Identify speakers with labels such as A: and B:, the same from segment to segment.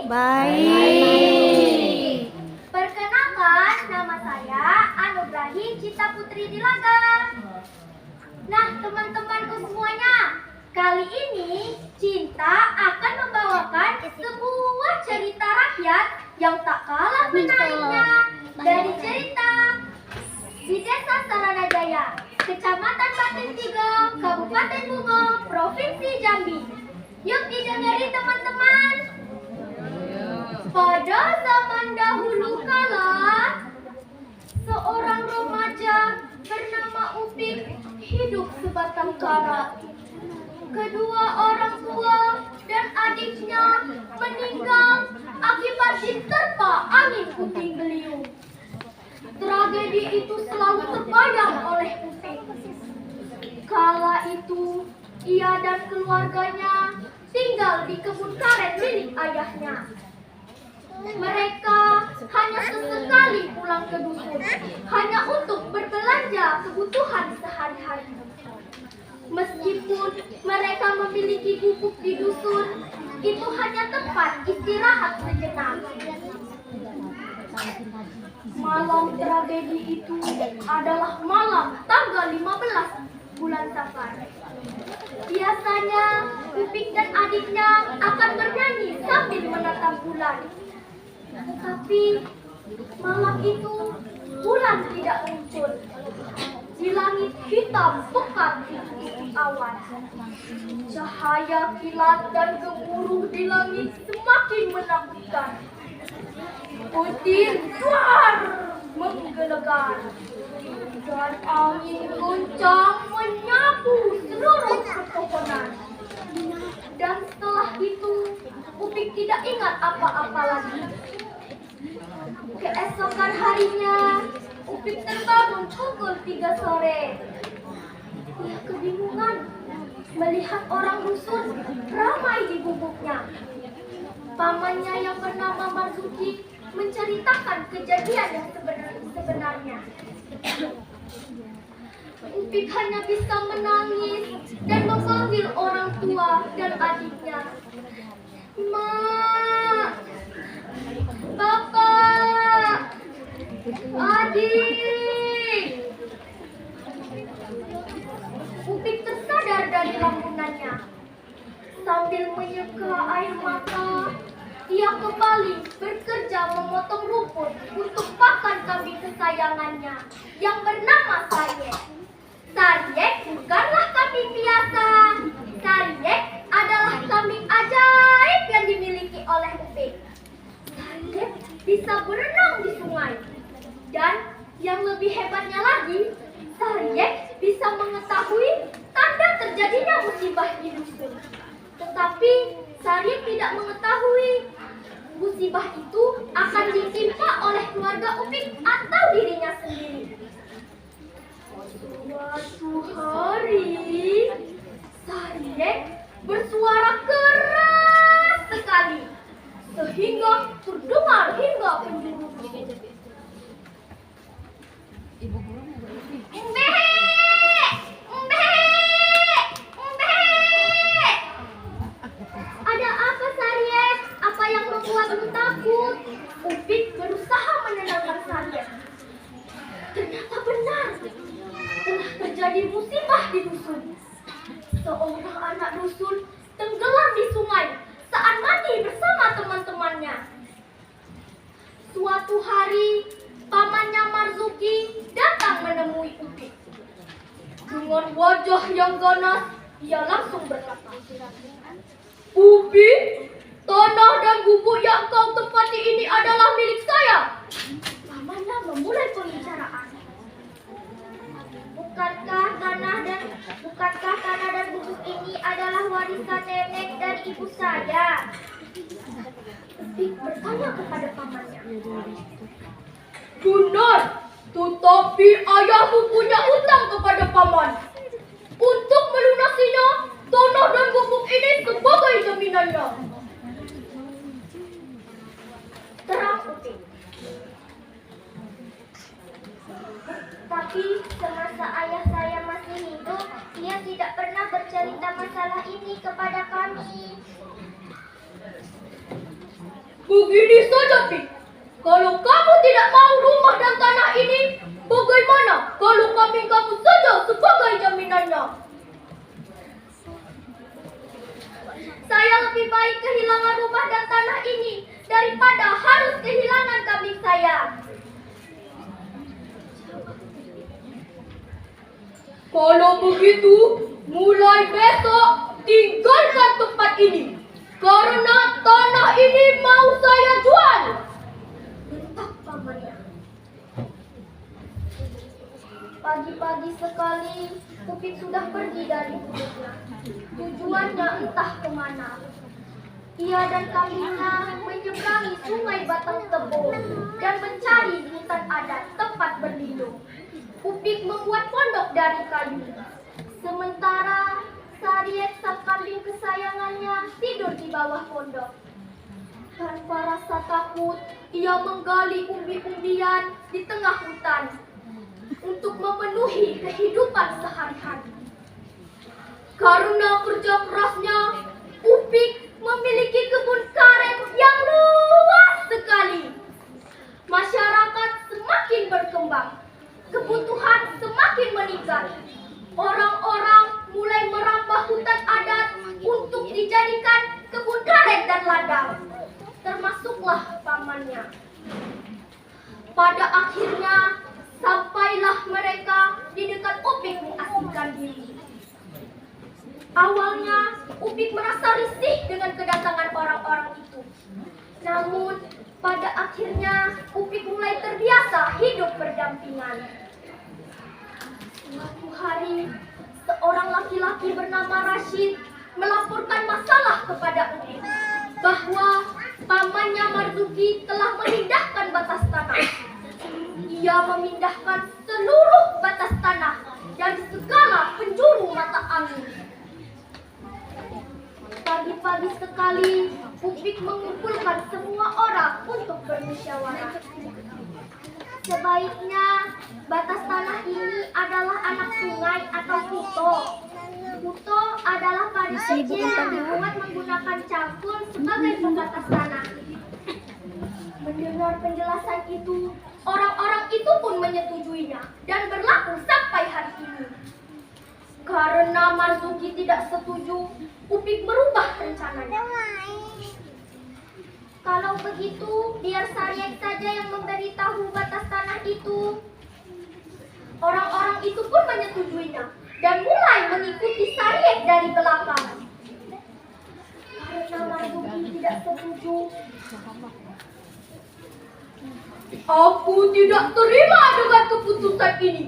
A: Baik.
B: Perkenalkan, nama saya Anugrahi Cita Putri Dilaga. Nah, teman-temanku semuanya, kali ini Cinta akan membawakan sebuah cerita rakyat yang tak kalah menariknya dari cerita di Desa Saranajaya, Kecamatan Batin Tiga, Kabupaten Bungo, Provinsi Jambi. Yuk didengari teman-teman. Pada zaman dahulu kala, seorang remaja bernama Upik hidup sebatang kara. Kedua orang tua dan adiknya meninggal akibat diterpa angin puting beliung. Tragedi itu selalu terbayang oleh Upik. Kala itu, ia dan keluarganya tinggal di kebun karet milik ayahnya. Mereka hanya sesekali pulang ke dusun, hanya untuk berbelanja kebutuhan sehari-hari. Meskipun mereka memiliki gubuk di dusun, itu hanya tempat istirahat sejenak. Malam tragedi itu adalah malam tanggal 15 bulan Safar. Biasanya Upik dan adiknya akan bernyanyi sambil menatap bulan. Tetapi malam itu bulan tidak muncul. Di langit hitam pekat ditutupi awan. Cahaya kilat dan gemuruh di langit semakin menakutkan. Petir suar menggelegar dan angin kencang menyapu seluruh pepohonan. Dan setelah itu Upik tidak ingat apa-apa lagi. Keesokan harinya Upik terbangun pukul 3 sore. Ia kebingungan melihat orang dusun ramai di gubuknya. Pamannya yang bernama Marzuki menceritakan kejadian yang sebenarnya. Upik hanya bisa menangis dan memanggil orang tua dan adiknya. Mak, Bapak, Adik. Upik tersadar dari lamunannya. Sambil menyeka air mata, ia kembali bekerja memotong rumput untuk pakan kambing kesayangannya yang bernama Saryek. Saryek bukanlah kambing biasa. Saryek adalah kambing ajaib yang dimiliki oleh Upik. Saryek bisa berenang di sungai. Dan yang lebih hebatnya lagi, Saryek bisa mengetahui tanda terjadinya musibah di dusun. Tetapi Saryek tidak mengetahui musibah itu akan ditimpa oleh keluarga Upik atau dirinya sendiri. Suatu hari, Saryek bersuara keras sekali sehingga terdengar hingga penjuru dusun. Ada apa, Saryek? Apa yang membuatmu takut? Upik berusaha menenangkan Saryek. Ternyata benar, telah terjadi musibah di dusun. Seorang anak dusun tenggelam di sungai saat mandi bersama teman-temannya. Suatu hari, pamannya Marzuki datang menemui Upik. Dengan wajah yang ganas, ia langsung berkata, Upik, tanah dan gubuk yang kau tempati ini adalah milik saya. Pamannya memulai pembicaraan. Bukankah tanah dan gubuk ini adalah warisan nenek dan ibu saya? Upik bertanya kepada pamannya. Benar, tetapi ayahmu punya utang kepada paman. Untuk melunasinya, tanah dan gubuk ini sebagai jaminannya. Terang Upik. Tapi semasa ayah saya masih hidup, ia tidak pernah bercerita masalah ini kepada kami. Begini saja, Pik. Kalau kamu tidak mau rumah dan tanah ini, bagaimana kalau kambing kamu saja sebagai jaminannya? Saya lebih baik kehilangan rumah dan tanah ini daripada harus kehilangan kambing saya. Kalau begitu, mulai besok tinggalkan tempat ini. Karena tanah ini mau saya jual. Bentak pamannya. Pagi-pagi sekali, Upik sudah pergi dari hidupnya. Tujuannya entah kemana. Ia dan kambingnya menyeberangi sungai Batang Tebo dan mencari hutan adat tempat berlindung. Upik membuat pondok dari kayu. Sementara Sariet sang kambing kesayangannya tidur di bawah pondok. Tanpa rasa takut, ia menggali umbi-umbian di tengah hutan untuk memenuhi kehidupan sehari-hari. Karena kerja kerasnya, Upik memiliki kebun karet yang luas sekali. Masyarakat semakin berkembang, kebutuhan semakin meningkat. Orang-orang mulai merambah hutan adat untuk dijadikan kebun karet dan ladang, termasuklah pamannya. Pada akhirnya, sampailah mereka di dekat Upik mengasingkan diri. Awalnya, Upik merasa risih dengan kedatangan orang-orang itu. Namun, pada akhirnya, Upik mulai terbiasa hidup berdampingan. Suatu hari, seorang laki-laki bernama Rashid melaporkan masalah kepada Upik bahwa pamannya Marzuki telah memindahkan batas tanah. Ia memindahkan seluruh batas tanah dari segala penjuru mata angin. Pagi-pagi sekali, Upik mengumpulkan semua orang untuk bermusyawarah. Sebaiknya batas tanah ini adalah anak sungai atau kuto. Kuto adalah parit kecil yang dibuat menggunakan cangkul sebagai pembatas tanah. Mendengar penjelasan itu, orang-orang itu pun menyetujuinya dan berlaku sampai hari ini. Karena Marzuki tidak setuju, Upik merubah rencananya. Kalau begitu, biar Sariet saja yang memberitahu batas tanah itu. Orang-orang itu pun menyetujuinya dan mulai mengikuti Sariet dari belakang. Karena Marzuki tidak setuju, aku tidak terima dengan keputusan ini.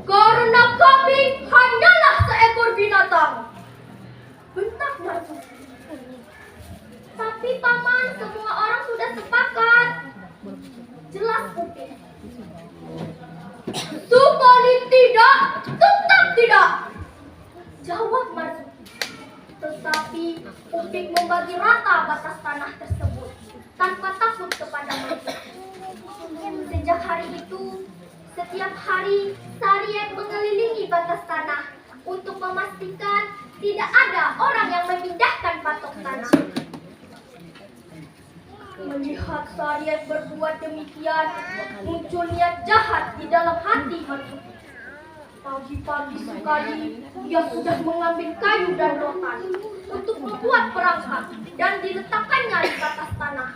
B: Karena kambing hanyalah seekor binatang. Bentak Marzuki. Tapi paman, semua orang sudah sepakat. Jelas Upik. Sekali tidak, tetap tidak. Jawab Marzuki. Tetapi Upik membagi rata batas tanah tersebut tanpa takut kepada Marzuki. Sejak hari itu, setiap hari Sariet mengelilingi batas tanah untuk memastikan tidak ada orang yang memindahkan patok tanah. Melihat Sariet berbuat demikian, muncul niat jahat di dalam hati Marzuki. Pagi-pagi sekali, ia sudah mengambil kayu dan rotan untuk membuat perangkap dan diletakkannya di batas tanah.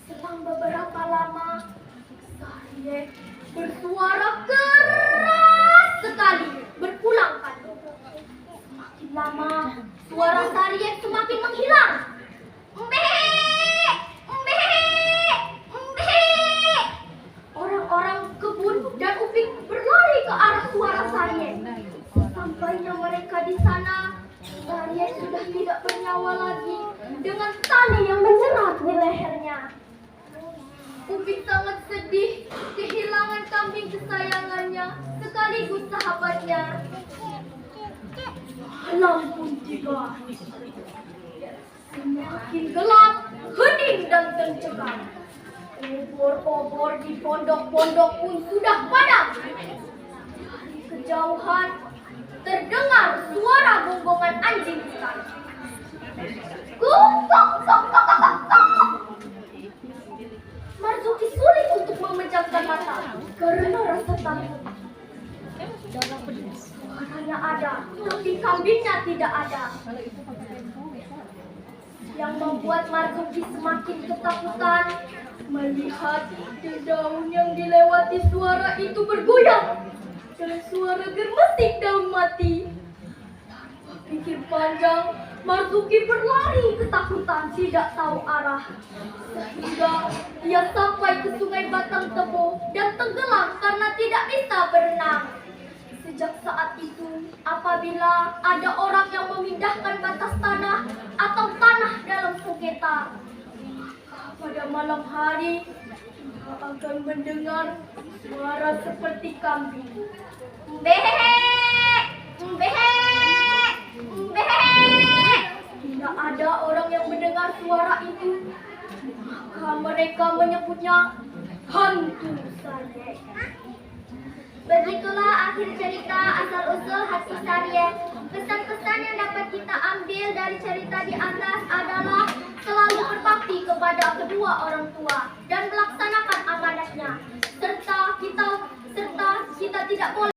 B: Selang beberapa lama, Sariet bersuara keras sekali berulang kali. Semakin lama, suara Sariet semakin menghilang. Orang-orang kebun dan Upik berlari ke arah suara Sariet. Sampainya mereka di sana, Sariet sudah tidak bernyawa lagi dengan tali yang menjerat di lehernya. Upik sangat sedih kehilangan kambing kesayangannya sekaligus sahabatnya. Malam pun tiba. Semakin gelap, hening dan tercekam. Obor-obor di pondok-pondok pun sudah padam. Dari kejauhan terdengar suara gonggongan anjing hutan. Gong gong gong gong gong gong. tidak ada. Yang membuat Marzuki semakin ketakutan melihat daun yang dilewati suara itu bergoyang dan suara gemesin daun mati. Pikir panjang, Marzuki berlari ketakutan tidak tahu arah. Sehingga ia sampai ke sungai Batang Tebo dan tenggelam karena tidak bisa berenang. Sejak saat itu, apabila ada orang yang memindahkan batas tanah atau tanah dalam sengketa, pada malam hari kita akan mendengar suara seperti kambing. Mbehe! Mbehe! Mbehe! Tidak ada orang yang mendengar suara itu, maka mereka menyebutnya hantu saja. Begitulah akhir cerita asal-usul hati Sarye. Pesan-pesan yang dapat kita ambil dari cerita di atas adalah selalu berbakti kepada kedua orang tua dan melaksanakan amanatnya. Serta kita tidak boleh